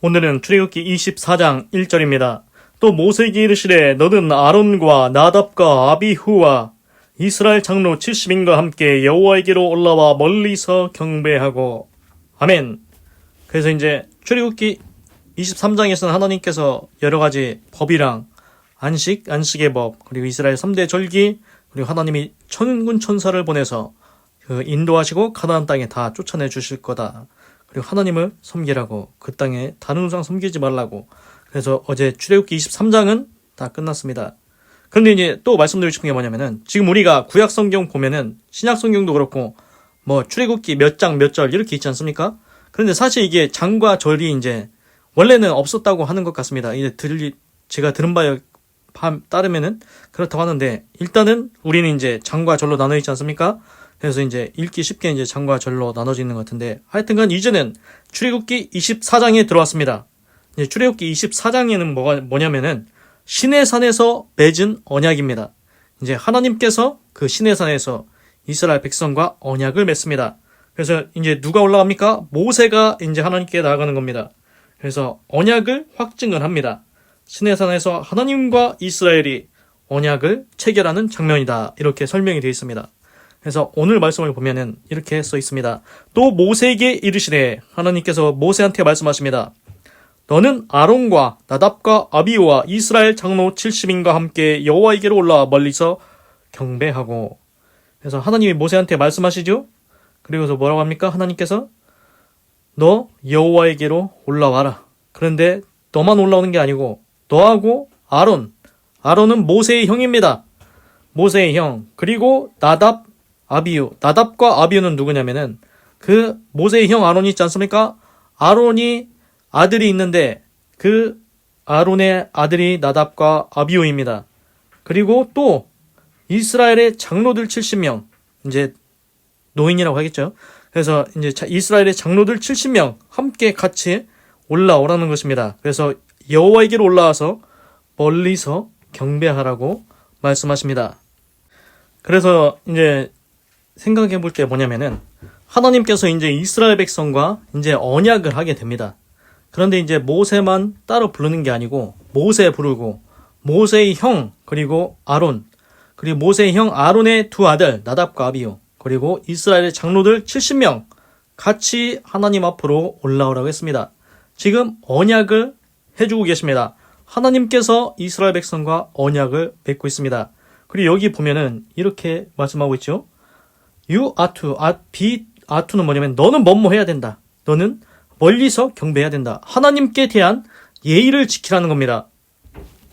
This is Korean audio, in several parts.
오늘은 출애굽기 24장 1절입니다. 또 모세에게 이르시되 너는 아론과 나답과 아비후와 이스라엘 장로 70인과 함께 여호와에게로 올라와 멀리서 경배하고. 아멘. 그래서 이제 출애굽기 23장에서는 하나님께서 여러 가지 법이랑 안식의 법, 그리고 이스라엘 3대 절기, 그리고 하나님이 천군 천사를 보내서 인도하시고 가나안 땅에 다 쫓아내 주실 거다. 그리고 하나님을 섬기라고, 그 땅에 다른 우상 섬기지 말라고. 그래서 어제 출애굽기 23장은 다 끝났습니다. 그런데 이제 또 말씀드리고 싶은 게 뭐냐면은, 지금 우리가 구약 성경 보면은 신약 성경도 그렇고 뭐 출애굽기 몇 장 몇 절 이렇게 있지 않습니까? 그런데 사실 이게 장과 절이 이제 원래는 없었다고 하는 것 같습니다. 이제 제가 들은 바에 따르면은 그렇다고 하는데, 일단은 우리는 이제 장과 절로 나눠 있지 않습니까? 그래서 이제 읽기 쉽게 이제 장과 절로 나눠지는 것 같은데, 하여튼간 이제는 출애굽기 24장에 들어왔습니다. 이제 출애굽기 24장에는 뭐냐면은 시내산에서 맺은 언약입니다. 이제 하나님께서 그 시내산에서 이스라엘 백성과 언약을 맺습니다. 그래서 이제 누가 올라갑니까? 모세가 이제 하나님께 나아가는 겁니다. 그래서 언약을 확증을 합니다. 시내산에서 하나님과 이스라엘이 언약을 체결하는 장면이다. 이렇게 설명이 되어 있습니다. 그래서 오늘 말씀을 보면은 이렇게 써 있습니다. 또 모세에게 이르시되, 하나님께서 모세한테 말씀하십니다. 너는 아론과 나답과 아비후와 이스라엘 장로 70인과 함께 여호와에게로 올라와 멀리서 경배하고. 그래서 하나님이 모세한테 말씀하시죠. 그리고서 뭐라고 합니까? 하나님께서 너 여호와에게로 올라와라. 그런데 너만 올라오는 게 아니고 너하고 아론은 모세의 형입니다. 모세의 형. 그리고 나답, 아비후. 나답과 아비후는 누구냐면은 그 모세의 형 아론이 있지 않습니까? 아론이 아들이 있는데 그 아론의 아들이 나답과 아비후입니다. 그리고 또 이스라엘의 장로들 70명, 이제 노인이라고 하겠죠. 그래서 이제 이스라엘의 장로들 70명 함께 같이 올라오라는 것입니다. 그래서 여호와에게로 올라와서 멀리서 경배하라고 말씀하십니다. 그래서 이제 생각해 볼 게 뭐냐면은, 하나님께서 이제 이스라엘 백성과 이제 언약을 하게 됩니다. 그런데 이제 모세만 따로 부르는 게 아니고 모세 부르고 모세의 형, 그리고 아론, 그리고 모세의 형 아론의 두 아들 나답과 아비후, 그리고 이스라엘의 장로들 70명 같이 하나님 앞으로 올라오라고 했습니다. 지금 언약을 해주고 계십니다. 하나님께서 이스라엘 백성과 언약을 맺고 있습니다. 그리고 여기 보면은 이렇게 말씀하고 있죠. You are to, be are to는 뭐냐면 너는 뭐뭐 해야 된다. 너는 멀리서 경배해야 된다. 하나님께 대한 예의를 지키라는 겁니다.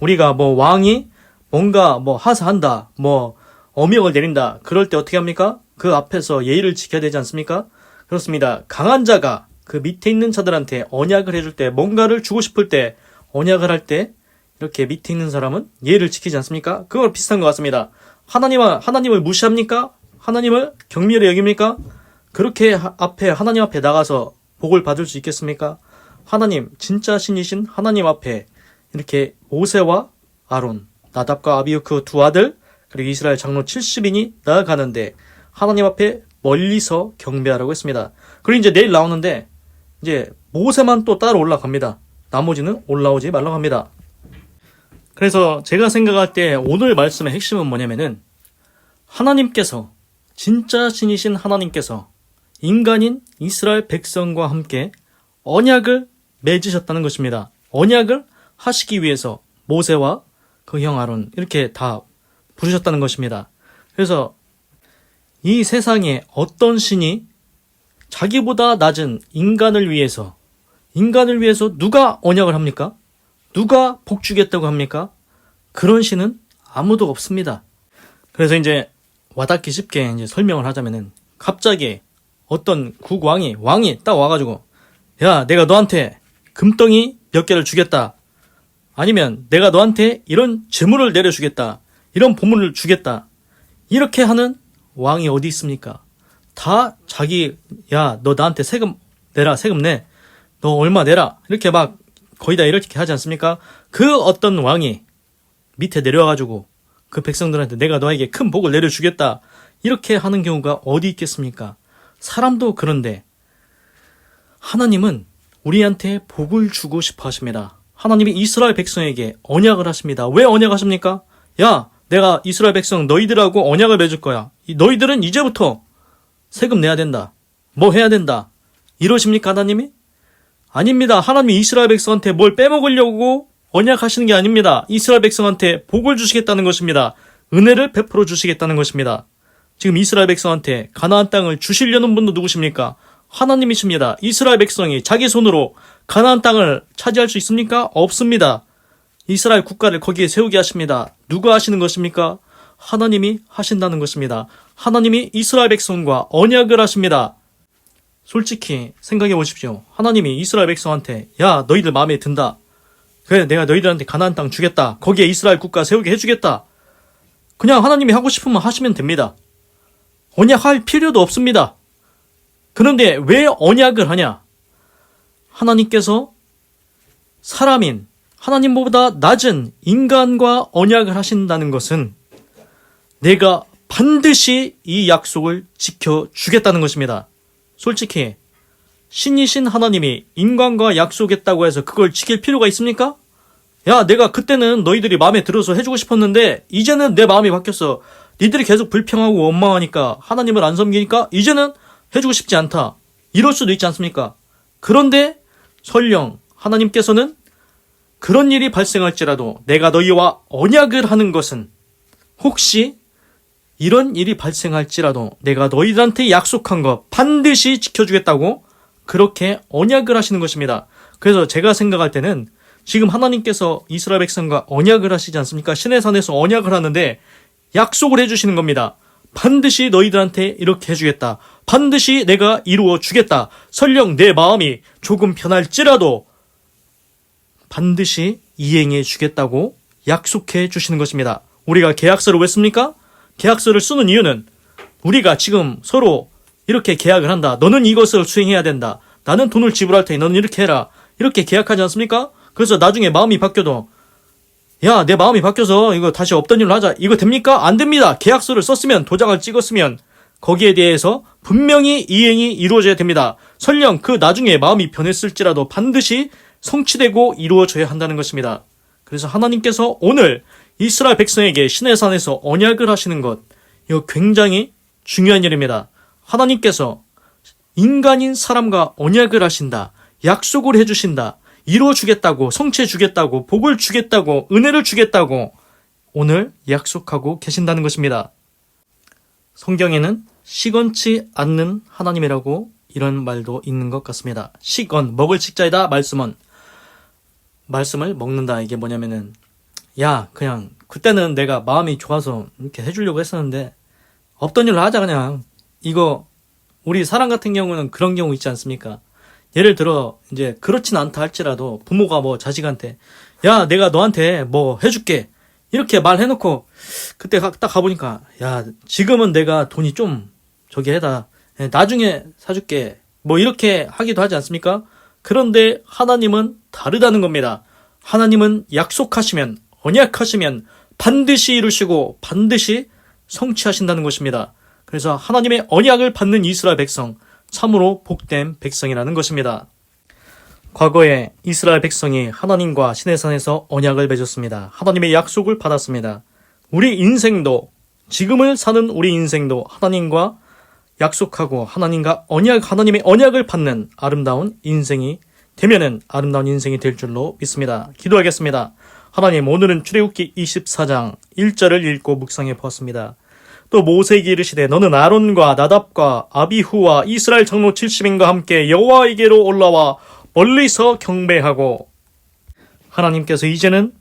우리가 뭐 왕이 뭔가 뭐 하사한다, 뭐 어명을 내린다, 그럴 때 어떻게 합니까? 그 앞에서 예의를 지켜야 되지 않습니까? 그렇습니다. 강한 자가 그 밑에 있는 자들한테 언약을 해줄 때, 뭔가를 주고 싶을 때, 언약을 할 때 이렇게 밑에 있는 사람은 예의를 지키지 않습니까? 그걸 비슷한 것 같습니다. 하나님을 무시합니까? 하나님을 경멸히 여깁니까? 그렇게 하나님 앞에 나가서 복을 받을 수 있겠습니까? 하나님, 진짜 신이신 하나님 앞에 이렇게 모세와 아론, 나답과 아비후 그 두 아들, 그리고 이스라엘 장로 70인이 나아가는데 하나님 앞에 멀리서 경배하라고 했습니다. 그리고 이제 내일 나오는데 이제 모세만 또 따로 올라갑니다. 나머지는 올라오지 말라고 합니다. 그래서 제가 생각할 때 오늘 말씀의 핵심은 뭐냐면은, 하나님께서, 진짜 신이신 하나님께서 인간인 이스라엘 백성과 함께 언약을 맺으셨다는 것입니다. 언약을 하시기 위해서 모세와 그 형 아론 이렇게 다 부르셨다는 것입니다. 그래서 이 세상에 어떤 신이 자기보다 낮은 인간을 위해서 누가 언약을 합니까? 누가 복 주겠다고 합니까? 그런 신은 아무도 없습니다. 그래서 이제 와닿기 쉽게 이제 설명을 하자면은, 갑자기 어떤 왕이 딱 와가지고, 야, 내가 너한테 금덩이 몇 개를 주겠다. 아니면 내가 너한테 이런 재물을 내려주겠다. 이런 보물을 주겠다. 이렇게 하는 왕이 어디 있습니까? 다 야, 너 나한테 세금 내라, 세금 내. 너 얼마 내라. 이렇게 막 거의 다 이렇게 하지 않습니까? 그 어떤 왕이 밑에 내려와가지고 그 백성들한테 내가 너에게 큰 복을 내려주겠다. 이렇게 하는 경우가 어디 있겠습니까? 사람도 그런데 하나님은 우리한테 복을 주고 싶어 하십니다. 하나님이 이스라엘 백성에게 언약을 하십니다. 왜 언약하십니까? 야, 내가 이스라엘 백성 너희들하고 언약을 맺을 거야. 너희들은 이제부터 세금 내야 된다. 뭐 해야 된다. 이러십니까, 하나님이? 아닙니다. 하나님이 이스라엘 백성한테 뭘 빼먹으려고 언약하시는 게 아닙니다. 이스라엘 백성한테 복을 주시겠다는 것입니다. 은혜를 베풀어 주시겠다는 것입니다. 지금 이스라엘 백성한테 가나안 땅을 주시려는 분도 누구십니까? 하나님이십니다. 이스라엘 백성이 자기 손으로 가나안 땅을 차지할 수 있습니까? 없습니다. 이스라엘 국가를 거기에 세우게 하십니다. 누가 하시는 것입니까? 하나님이 하신다는 것입니다. 하나님이 이스라엘 백성과 언약을 하십니다. 솔직히 생각해 보십시오. 하나님이 이스라엘 백성한테 야, 너희들 마음에 든다. 그래, 내가 너희들한테 가나안 땅 주겠다. 거기에 이스라엘 국가 세우게 해주겠다. 그냥 하나님이 하고 싶으면 하시면 됩니다. 언약할 필요도 없습니다. 그런데 왜 언약을 하냐? 하나님께서 사람인 하나님보다 낮은 인간과 언약을 하신다는 것은 내가 반드시 이 약속을 지켜주겠다는 것입니다. 솔직히 신이신 하나님이 인간과 약속했다고 해서 그걸 지킬 필요가 있습니까? 야, 내가 그때는 너희들이 마음에 들어서 해주고 싶었는데 이제는 내 마음이 바뀌었어. 니들이 계속 불평하고 원망하니까 하나님을 안 섬기니까 이제는 해주고 싶지 않다. 이럴 수도 있지 않습니까? 그런데 설령 하나님께서는 그런 일이 발생할지라도 내가 너희와 언약을 하는 것은 혹시 이런 일이 발생할지라도 내가 너희들한테 약속한 것 반드시 지켜주겠다고 그렇게 언약을 하시는 것입니다. 그래서 제가 생각할 때는 지금 하나님께서 이스라엘 백성과 언약을 하시지 않습니까? 시내산에서 언약을 하는데 약속을 해주시는 겁니다. 반드시 너희들한테 이렇게 해주겠다. 반드시 내가 이루어 주겠다. 설령 내 마음이 조금 편할지라도 반드시 이행해 주겠다고 약속해 주시는 것입니다. 우리가 계약서를 왜 씁니까? 계약서를 쓰는 이유는 우리가 지금 서로 이렇게 계약을 한다. 너는 이것을 수행해야 된다. 나는 돈을 지불할 테니 너는 이렇게 해라. 이렇게 계약하지 않습니까? 그래서 나중에 마음이 바뀌어도 야, 내 마음이 바뀌어서 이거 다시 없던 일로 하자. 이거 됩니까? 안 됩니다. 계약서를 썼으면 도장을 찍었으면 거기에 대해서 분명히 이행이 이루어져야 됩니다. 설령 그 나중에 마음이 변했을지라도 반드시 성취되고 이루어져야 한다는 것입니다. 그래서 하나님께서 오늘 이스라엘 백성에게 시내산에서 언약을 하시는 것, 이거 굉장히 중요한 일입니다. 하나님께서 인간인 사람과 언약을 하신다. 약속을 해주신다. 이루어주겠다고, 성취해주겠다고, 복을 주겠다고, 은혜를 주겠다고 오늘 약속하고 계신다는 것입니다. 성경에는 시건치 않는 하나님이라고 이런 말도 있는 것 같습니다. 시건, 먹을 식자이다, 말씀을 먹는다. 이게 뭐냐면은 야, 그냥 그때는 내가 마음이 좋아서 이렇게 해주려고 했었는데 없던 일로 하자. 그냥 이거 우리 사람 같은 경우는 그런 경우 있지 않습니까? 예를 들어 이제 그렇진 않다 할지라도 부모가 뭐 자식한테 야, 내가 너한테 뭐 해줄게 이렇게 말해놓고 그때 딱 가보니까 야, 지금은 내가 돈이 좀 저기 해다 나중에 사줄게 뭐 이렇게 하기도 하지 않습니까? 그런데 하나님은 다르다는 겁니다. 하나님은 약속하시면, 언약하시면 반드시 이루시고 반드시 성취하신다는 것입니다. 그래서 하나님의 언약을 받는 이스라엘 백성, 참으로 복된 백성이라는 것입니다. 과거에 이스라엘 백성이 하나님과 시내산에서 언약을 맺었습니다. 하나님의 약속을 받았습니다. 우리 인생도, 지금을 사는 우리 인생도 하나님과 약속하고 하나님의 언약을 받는 아름다운 인생이 되면은 아름다운 인생이 될 줄로 믿습니다. 기도하겠습니다. 하나님, 오늘은 출애굽기 24장 1절을 읽고 묵상해 보았습니다. 또 모세에게 이르시되 너는 아론과 나답과 아비후와 이스라엘 장로 70인과 함께 여호와에게로 올라와 멀리서 경배하고. 하나님께서 이제는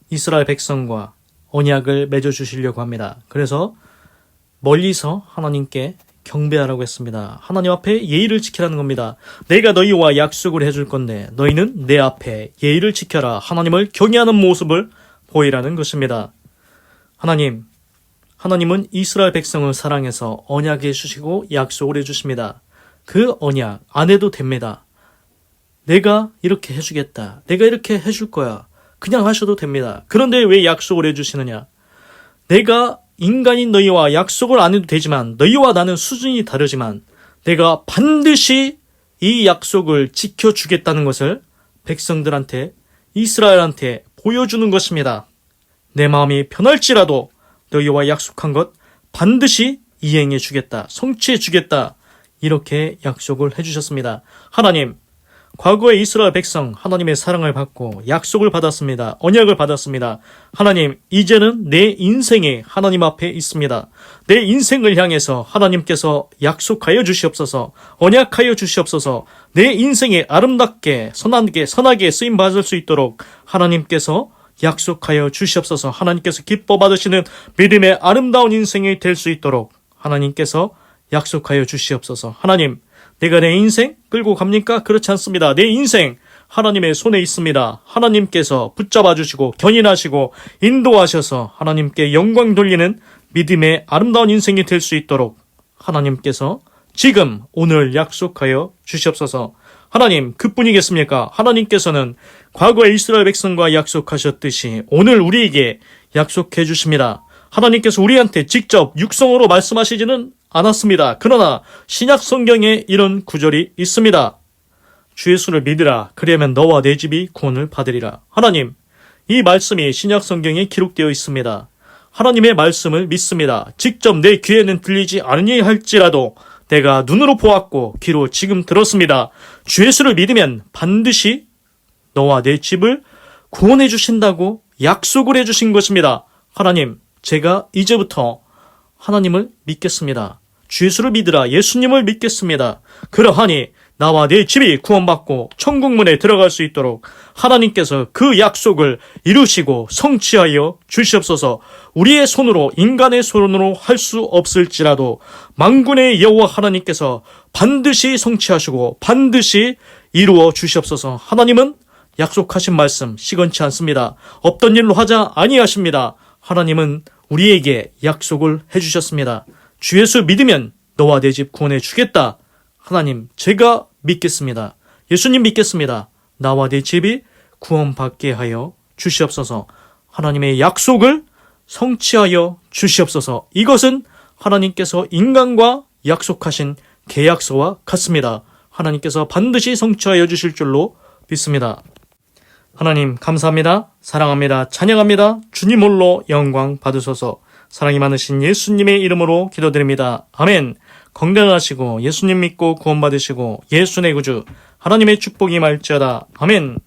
이스라엘 백성과 언약을 맺어주시려고 합니다. 그래서 멀리서 하나님께 경배하라고 했습니다. 하나님 앞에 예의를 지키라는 겁니다. 내가 너희와 약속을 해줄 건데 너희는 내 앞에 예의를 지켜라. 하나님을 경외하는 모습을 보이라는 것입니다. 하나님은 이스라엘 백성을 사랑해서 언약해 주시고 약속을 해주십니다. 그 언약 안 해도 됩니다. 내가 이렇게 해주겠다. 내가 이렇게 해줄 거야. 그냥 하셔도 됩니다. 그런데 왜 약속을 해주시느냐? 내가 인간인 너희와 약속을 안 해도 되지만 너희와 나는 수준이 다르지만 내가 반드시 이 약속을 지켜주겠다는 것을 백성들한테, 이스라엘한테 보여주는 것입니다. 내 마음이 편할지라도 너희와 약속한 것 반드시 이행해 주겠다, 성취해 주겠다, 이렇게 약속을 해주셨습니다. 하나님, 과거의 이스라엘 백성 하나님의 사랑을 받고 약속을 받았습니다. 언약을 받았습니다. 하나님, 이제는 내 인생이 하나님 앞에 있습니다. 내 인생을 향해서 하나님께서 약속하여 주시옵소서, 언약하여 주시옵소서, 내 인생이 아름답게 선하게 쓰임 받을 수 있도록 하나님께서 약속하여 주시옵소서. 하나님께서 기뻐 받으시는 믿음의 아름다운 인생이 될 수 있도록 하나님께서 약속하여 주시옵소서. 하나님, 내가 내 인생 끌고 갑니까? 그렇지 않습니다. 내 인생 하나님의 손에 있습니다. 하나님께서 붙잡아 주시고 견인하시고 인도하셔서 하나님께 영광 돌리는 믿음의 아름다운 인생이 될 수 있도록 하나님께서 지금 오늘 약속하여 주시옵소서. 하나님, 그뿐이겠습니까? 하나님께서는 과거의 이스라엘 백성과 약속하셨듯이 오늘 우리에게 약속해 주십니다. 하나님께서 우리한테 직접 육성으로 말씀하시지는 않았습니다. 그러나 신약 성경에 이런 구절이 있습니다. 주 예수를 믿으라. 그리하면 너와 내 집이 구원을 받으리라. 하나님, 이 말씀이 신약 성경에 기록되어 있습니다. 하나님의 말씀을 믿습니다. 직접 내 귀에는 들리지 않으니 할지라도 내가 눈으로 보았고 귀로 지금 들었습니다. 주 예수를 믿으면 반드시 너와 내 집을 구원해 주신다고 약속을 해 주신 것입니다. 하나님, 제가 이제부터 하나님을 믿겠습니다. 주 예수를 믿으라. 예수님을 믿겠습니다. 그러하니 나와 내 집이 구원받고 천국문에 들어갈 수 있도록 하나님께서 그 약속을 이루시고 성취하여 주시옵소서. 우리의 손으로, 인간의 손으로 할 수 없을지라도 만군의 여호와 하나님께서 반드시 성취하시고 반드시 이루어 주시옵소서. 하나님은 약속하신 말씀 시건치 않습니다. 없던 일로 하자 아니하십니다. 하나님은 우리에게 약속을 해주셨습니다. 주 예수 믿으면 너와 내 집 구원해 주겠다. 하나님, 제가 믿겠습니다. 예수님 믿겠습니다. 나와 내 집이 구원받게 하여 주시옵소서. 하나님의 약속을 성취하여 주시옵소서. 이것은 하나님께서 인간과 약속하신 계약서와 같습니다. 하나님께서 반드시 성취하여 주실 줄로 믿습니다. 하나님, 감사합니다. 사랑합니다. 찬양합니다. 주님 홀로 영광 받으소서. 사랑이 많으신 예수님의 이름으로 기도드립니다. 아멘. 건강하시고 예수님 믿고 구원받으시고 예수 내 구주 하나님의 축복이 말지어다. 아멘.